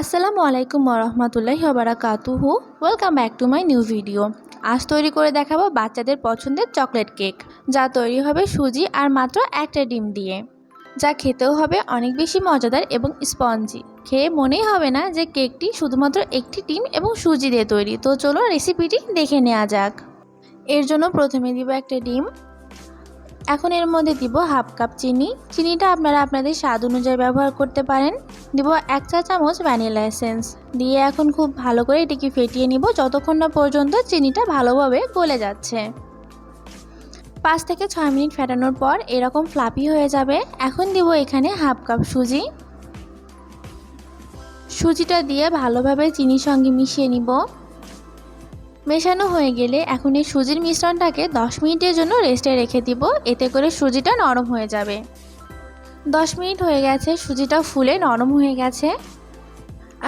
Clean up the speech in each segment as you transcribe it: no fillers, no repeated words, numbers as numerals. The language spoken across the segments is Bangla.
আসসালামু আলাইকুম ওরহমাতুল্লাহি ওয়াবারাকাতুহু। Welcome back to my new video. আজ তৈরি করে দেখাবো বাচ্চাদের পছন্দের চকলেট কেক, যা তৈরি হবে সুজি আর মাত্র একটা ডিম দিয়ে, যা খেতেও হবে অনেক বেশি মজাদার এবং স্পঞ্জি। খেয়ে মনেই হবে না যে কেকটি শুধুমাত্র একটি ডিম এবং সুজি দিয়ে তৈরি। তো চলো রেসিপিটি দেখে নেওয়া যাক। এর জন্য প্রথমে দিব একটা ডিম। এখন এর মধ্যে দিব হাফ কাপ চিনি। চিনিটা আপনারা আপনাদের স্বাদ অনুযায়ী ব্যবহার করতে পারেন। দিব 1 চা চামচ ভ্যানিলা এসেন্স দিয়ে এখন খুব ভালো করে এটিকে ফেটিয়ে নিব যতক্ষণ না পর্যন্ত চিনিটা ভালোভাবে গলে যাচ্ছে। 5 থেকে 6 মিনিট ফেটানোর পর এরকম ফ্লাফি হয়ে যাবে। এখন দিব এখানে হাফ কাপ সুজি। সুজিটা দিয়ে ভালোভাবে চিনির সঙ্গে মিশিয়ে নিব। মেশানো হয়ে গেলে এখন এই সুজির মিশ্রণটাকে 10 মিনিটের জন্য রেস্টে রেখে দিব, এতে করে সুজিটা নরম হয়ে যাবে। 10 মিনিট হয়ে গেছে, সুজিটা ফুলে নরম হয়ে গেছে।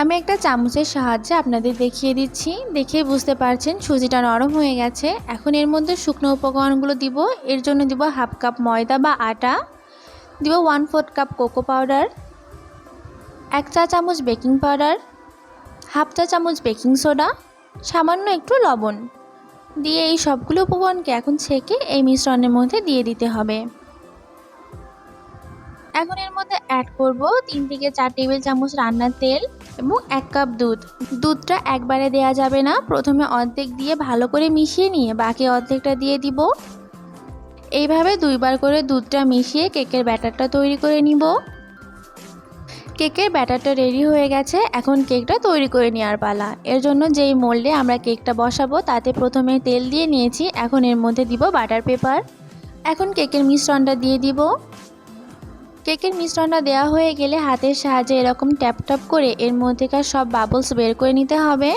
আমি একটা চামচের সাহায্যে আপনাদের দেখিয়ে দিচ্ছি, দেখেই বুঝতে পারছেন সুজিটা নরম হয়ে গেছে। এখন এর মধ্যে শুকনো উপকরণগুলো দিব। এর জন্য দিব হাফ কাপ ময়দা বা আটা, দিব 1/4 কাপ কোকো পাউডার, 1 চা চামচ বেকিং পাউডার, হাফ চা চামচ বেকিং সোডা, সামান্য একটু লবণ দিয়ে এই সবগুলো উপকরণকে এখন ছেঁকে এই মিশ্রণের মধ্যে দিয়ে দিতে হবে। এখন এর মধ্যে অ্যাড করব 3 থেকে 4 টেবিল চামচ রান্নার তেল এবং 1 কাপ দুধ। দুধটা একবারে দেয়া যাবে না, প্রথমে অর্ধেক দিয়ে ভালো করে মিশিয়ে নিয়ে বাকি অর্ধেকটা দিয়ে দিব। এইভাবে দুইবার করে দুধটা মিশিয়ে কেকের ব্যাটারটা তৈরি করে নিব। কেকের ব্যাটারটা রেডি হয়ে গেছে, এখন কেকটা তৈরি করে নেওয়ার পালা। এর জন্য যেই মোল্ডে আমরা কেকটা বসাবো তাতে প্রথমে তেল দিয়ে নিয়েছি। এখন এর মধ্যে দিব বাটার পেপার। এখন কেকের মিশ্রণটা দিয়ে দিব। কেকের মিশ্রণটা দেওয়া হয়ে গেলে হাতের সাহায্যে এরকম ট্যাপ ট্যাপ করে এর মধ্যেকার সব বাবলস বের করে নিতে হবে।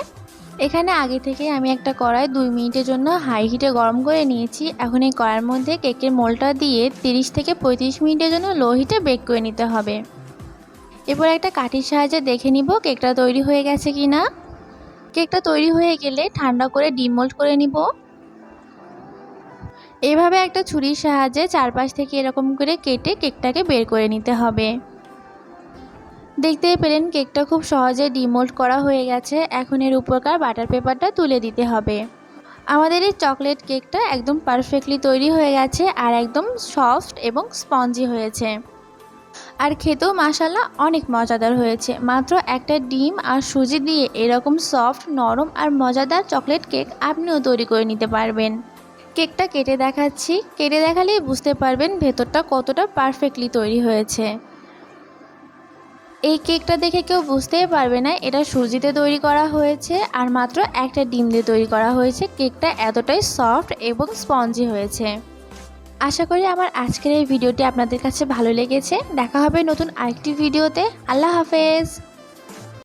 এখানে আগে থেকে আমি একটা কড়াই 2 মিনিটের জন্য হাই হিটে গরম করে নিয়েছি। এখন এই কড়াইয়ের মধ্যে কেকের মোল্ডটা দিয়ে 30 থেকে 35 মিনিটের জন্য লো হিটে বেক করে নিতে হবে। এরপর একটা কাঠির সাহায্যে দেখে নিব কেকটা তৈরি হয়ে গেছে কিনা। কেকটা তৈরি হয়ে গেলে ঠান্ডা করে ডিমোল্ড করে নিব। এইভাবে একটা ছুরির সাহায্যে চারপাশ থেকে এরকম করে কেটে কেকটাকে বের করে নিতে হবে। দেখতেই পেলেন কেকটা খুব সহজে ডিমোল্ড করা হয়ে গেছে। এখন এর উপরকার বাটার পেপারটা তুলে দিতে হবে। আমাদের এই চকলেট কেকটা একদম পারফেক্টলি তৈরি হয়ে গেছে আর একদম সফট এবং স্পঞ্জি হয়েছে, আর খেতেও মাশাআল্লাহ অনেক মজাদার হয়েছে। মাত্র একটা ডিম আর সুজি দিয়ে এরকম সফট, নরম আর মজাদার চকলেট কেক আপনিও তৈরি করে নিতে পারবেন। কেকটা কেটে দেখাচ্ছি, কেটে দেখালেই বুঝতে পারবেন ভেতরটা কতটা পারফেক্টলি তৈরি হয়েছে। এই কেকটা দেখে কেউ বুঝতেই পারবে না এটা সুজিতে তৈরি করা হয়েছে আর মাত্র একটা ডিম দিয়ে তৈরি করা হয়েছে। কেকটা এতটাই সফট এবং স্পঞ্জি হয়েছে। আশা করি আমার আজকের এই ভিডিওটি আপনাদের কাছে ভালো লেগেছে। দেখা হবে নতুন আরেকটি ভিডিওতে। আল্লাহ হাফেজ।